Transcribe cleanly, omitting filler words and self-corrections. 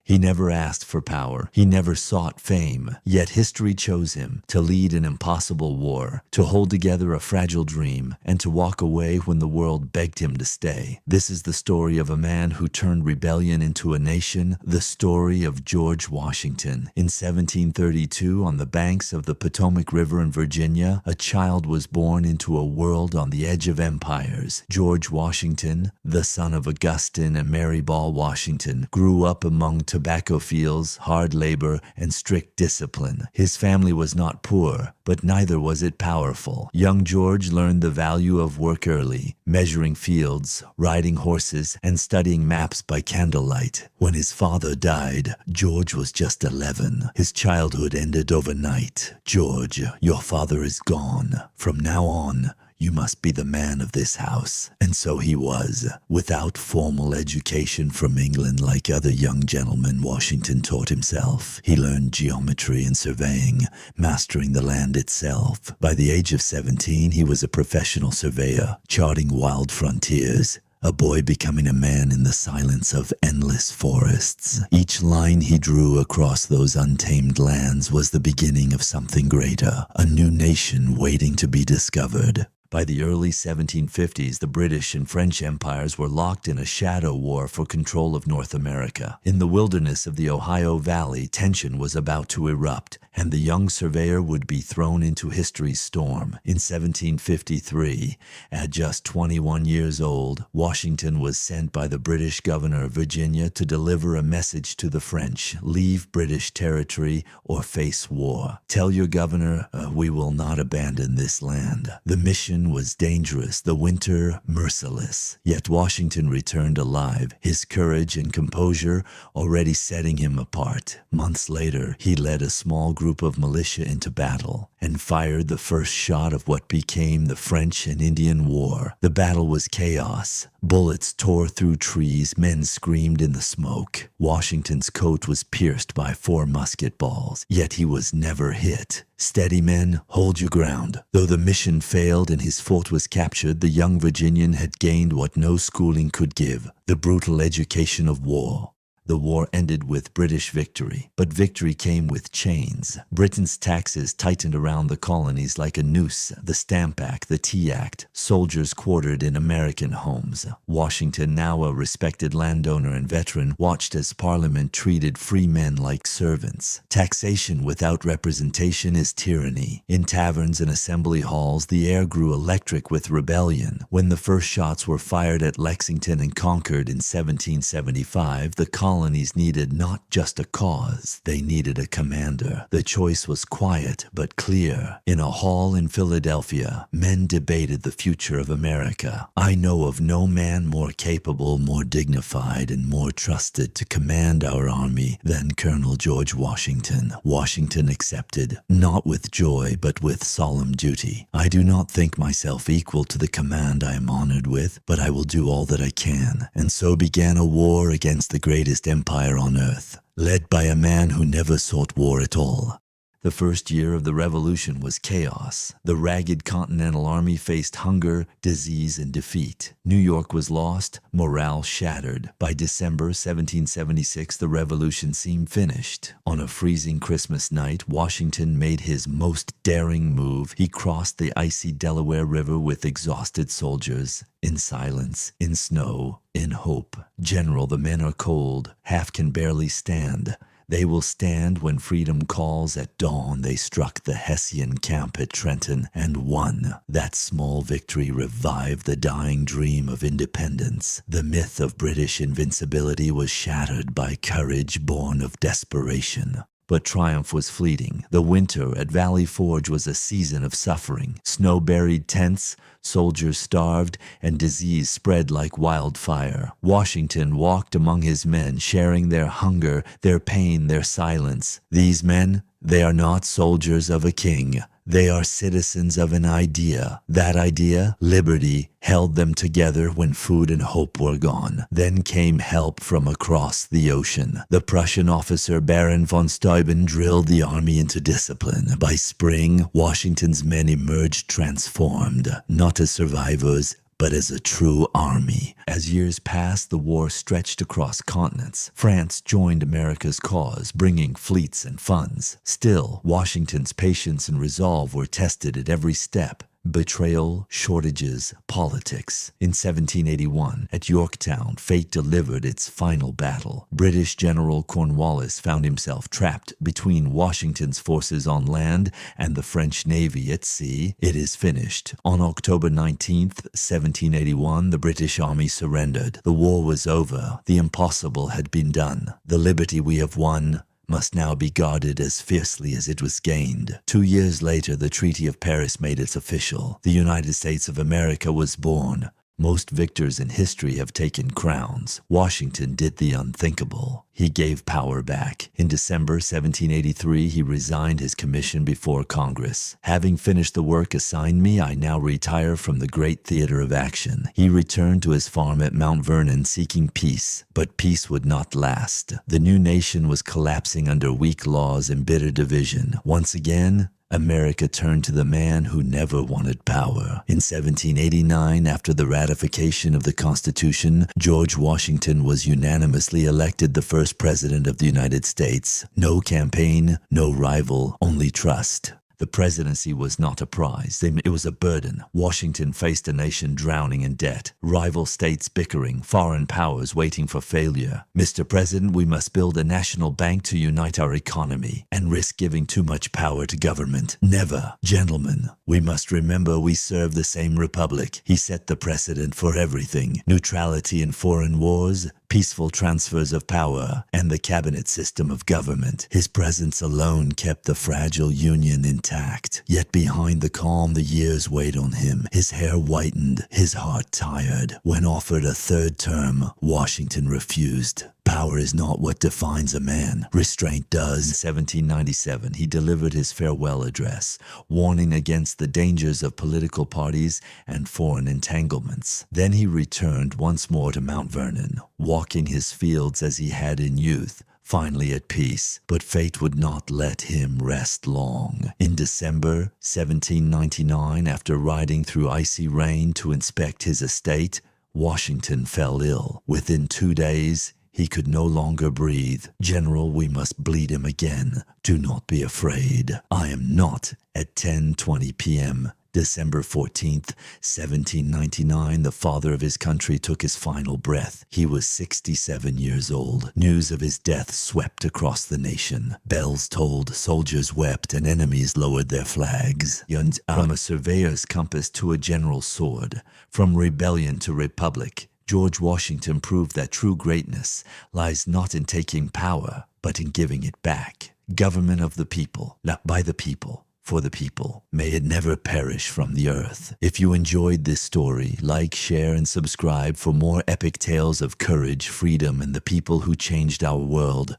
He never asked for power. He never sought fame. Yet history chose him to lead an impossible war, to hold together a fragile dream, and to walk away when the world begged him to stay. This is the story of a man who turned rebellion into a nation, the story of George Washington. In 1732, on the banks of the Potomac River in Virginia, a child was born into a world on the edge of empires. George Washington, the son of Augustine and Mary Ball Washington, grew up among tobacco fields, hard labor, and strict discipline. His family was not poor, but neither was it powerful. Young George learned the value of work early, measuring fields, riding horses, and studying maps by candlelight. When his father died, George was just 11. His childhood ended overnight. "George, your father is gone. From now on, you must be the man of this house." And so he was. Without formal education from England like other young gentlemen, Washington taught himself. He learned geometry and surveying, mastering the land itself. By the age of 17, he was a professional surveyor, charting wild frontiers. A boy becoming a man in the silence of endless forests. Each line he drew across those untamed lands was the beginning of something greater, a new nation waiting to be discovered. By the early 1750s, the British and French empires were locked in a shadow war for control of North America. In the wilderness of the Ohio Valley, tension was about to erupt, and the young surveyor would be thrown into history's storm. In 1753, at just 21 years old, Washington was sent by the British governor of Virginia to deliver a message to the French: leave British territory or face war. Tell your governor, we will not abandon this land. The mission was dangerous, the winter merciless. Yet Washington returned alive, his courage and composure already setting him apart. Months later, he led a small group of militia into battle and fired the first shot of what became the French and Indian War. The battle was chaos. Bullets tore through trees, men screamed in the smoke. Washington's coat was pierced by 4 musket balls, yet he was never hit. "Steady, men, hold your ground." Though the mission failed and his fort was captured, the young Virginian had gained what no schooling could give: the brutal education of war. The war ended with British victory, but victory came with chains. Britain's taxes tightened around the colonies like a noose. The Stamp Act, the Tea Act, soldiers quartered in American homes. Washington, now a respected landowner and veteran, watched as Parliament treated free men like servants. Taxation without representation is tyranny. In taverns and assembly halls, the air grew electric with rebellion. When the first shots were fired at Lexington and Concord in 1775, the colonies needed not just a cause, they needed a commander. The choice was quiet but clear. In a hall in Philadelphia, men debated the future of America. "I know of no man more capable, more dignified, and more trusted to command our army than Colonel George Washington." Washington accepted, not with joy but with solemn duty. "I do not think myself equal to the command I am honored with, but I will do all that I can." And so began a war against the greatest empire on earth, led by a man who never sought war at all. The first year of the Revolution was chaos. The ragged Continental Army faced hunger, disease, and defeat. New York was lost, morale shattered. By December 1776, the Revolution seemed finished. On a freezing Christmas night, Washington made his most daring move. He crossed the icy Delaware River with exhausted soldiers. In silence, in snow, in hope. "General, the men are cold. Half can barely stand. They will stand when freedom calls." At dawn, they struck the Hessian camp at Trenton and won. That small victory revived the dying dream of independence. The myth of British invincibility was shattered by courage born of desperation. But triumph was fleeting. The winter at Valley Forge was a season of suffering. Snow-buried tents, soldiers starved, and disease spread like wildfire. Washington walked among his men, sharing their hunger, their pain, their silence. These men, they are not soldiers of a king. They are citizens of an idea. That idea, liberty, held them together when food and hope were gone. Then came help from across the ocean. The Prussian officer Baron von Steuben drilled the army into discipline. By spring, Washington's men emerged transformed, not as survivors, but as a true army. As years passed, the war stretched across continents. France joined America's cause, bringing fleets and funds. Still, Washington's patience and resolve were tested at every step. Betrayal, shortages, politics. In 1781, at Yorktown, fate delivered its final battle. British General Cornwallis found himself trapped between Washington's forces on land and the French Navy at sea. It is finished. On October 19th, 1781, the British Army surrendered. The war was over. The impossible had been done. The liberty we have won must now be guarded as fiercely as it was gained. 2 years later, the Treaty of Paris made it official. The United States of America was born. Most victors in history have taken crowns. Washington did the unthinkable. He gave power back. In December 1783, he resigned his commission before Congress. Having finished the work assigned me, I now retire from the great theater of action. He returned to his farm at Mount Vernon seeking peace, but peace would not last. The new nation was collapsing under weak laws and bitter division. Once again, America turned to the man who never wanted power. In 1789, after the ratification of the Constitution, George Washington was unanimously elected the first president of the United States. No campaign, no rival, only trust. The presidency was not a prize. It was a burden. Washington faced a nation drowning in debt, rival states bickering, foreign powers waiting for failure. Mr. President, we must build a national bank to unite our economy and risk giving too much power to government. Never. Gentlemen, we must remember we serve the same republic. He set the precedent for everything. Neutrality in foreign wars, peaceful transfers of power, and the cabinet system of government. His presence alone kept the fragile union intact. Yet behind the calm, the years weighed on him. His hair whitened, his heart tired. When offered a third term, Washington refused. Power is not what defines a man. Restraint does. In 1797, he delivered his farewell address, warning against the dangers of political parties and foreign entanglements. Then he returned once more to Mount Vernon, walking his fields as he had in youth, finally at peace. But fate would not let him rest long. In December 1799, after riding through icy rain to inspect his estate, Washington fell ill. Within 2 days, he could no longer breathe. General, we must bleed him again. Do not be afraid. I am not. At 10:20 p.m., December 14th, 1799, the father of his country took his final breath. He was 67 years old. News of his death swept across the nation. Bells tolled, soldiers wept, and enemies lowered their flags. From a surveyor's compass to a general's sword, from rebellion to republic, George Washington proved that true greatness lies not in taking power, but in giving it back. Government of the people, by the people, for the people. May it never perish from the earth. If you enjoyed this story, like, share, and subscribe for more epic tales of courage, freedom, and the people who changed our world.